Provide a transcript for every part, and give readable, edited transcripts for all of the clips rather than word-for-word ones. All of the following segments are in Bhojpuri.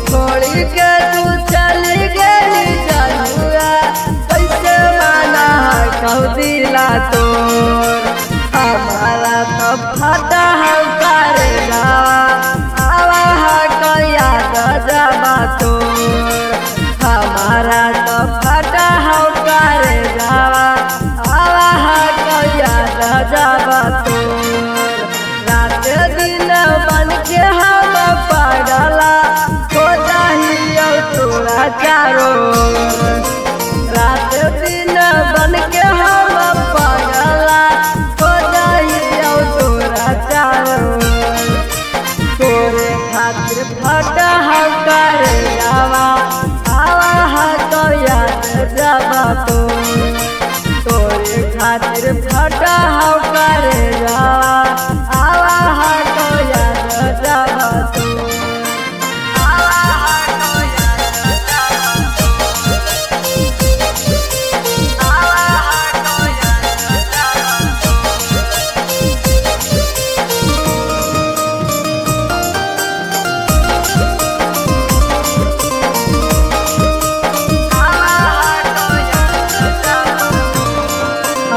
छोड़ी के तू चली गई जानुआ कैसे माना है कहू दिला तोर हमारा तो फटा है करे जावा आवा है कया गजबा तोर हमारा तो फटा है करे जावा आवा है कया गजबा तोर रात दिन बन के हम पड़ला हो जाहियो तोरा चारो रात दिन बन के हम पड़ला हो जाहियो तोरा चारो तोरे खातिर फटा हम करे जावा आवा है तो याद जाबा तोरे खातिर फटा हम करे जावा आवा है तो याद जाबा आवा है तो याद जाबा आवा है तो याद जाबा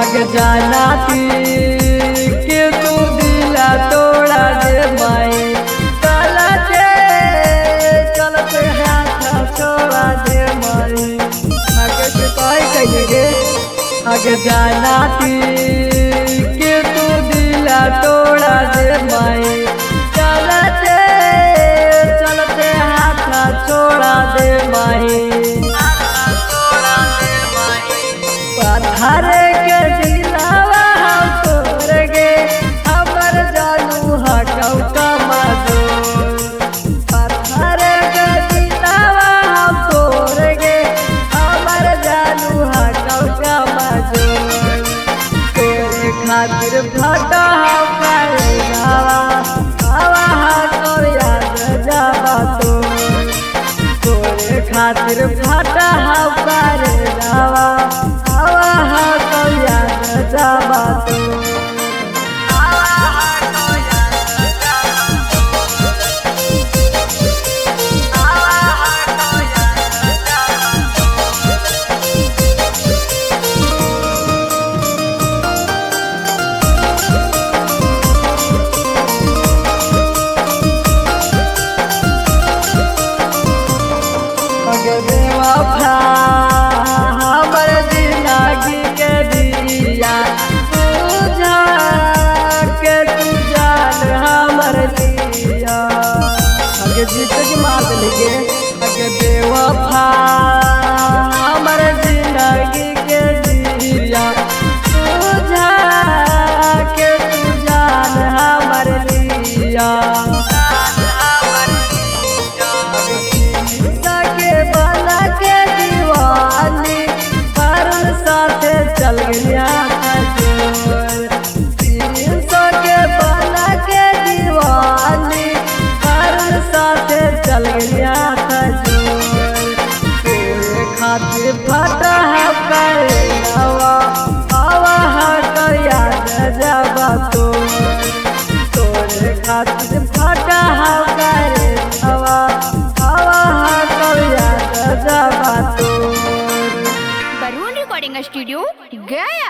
आगे जाना थी कि तू दिला तोड़ा दे माई चलते चलते हाथ छोड़ा दे माई आगे से कहे आगे जाना थी कि तू दिला तोड़ा दे माई चलते चलते हाथ छोड़ा दे माई पत्थर के दिलावा हम तोड़ गे हमर जानू हटौ कमजोर पत्थर के दिलावा हम तोड़ गे हमर जानू हटौ कमजोर तोरे खातिर फटा हम करे जावा आवा हटौ याद जाबा तोरे खातिर फटा हम करे जावा आवा है तो याद जाबा आवा है तो याद जाबा आवा है तो याद जाबा अगे बेवफा हमर जिंदगी के दिया तुझा के तू जान हमर दिया अगे जीत के मार लगे अगे बेवफा हमर जिंदगी के दिया तुझा के तू जान हमर दिया चल गया खजूर 300 के बना के दीवानी हर साथे चल गया खजूर तेरे खातिर फटा है करे हवा हवा है तो याद जाबा तोरे खातिर फटा है करे हवा हवा है तो याद जाबा बरून रिकॉर्डिंग स्टूडियो गया।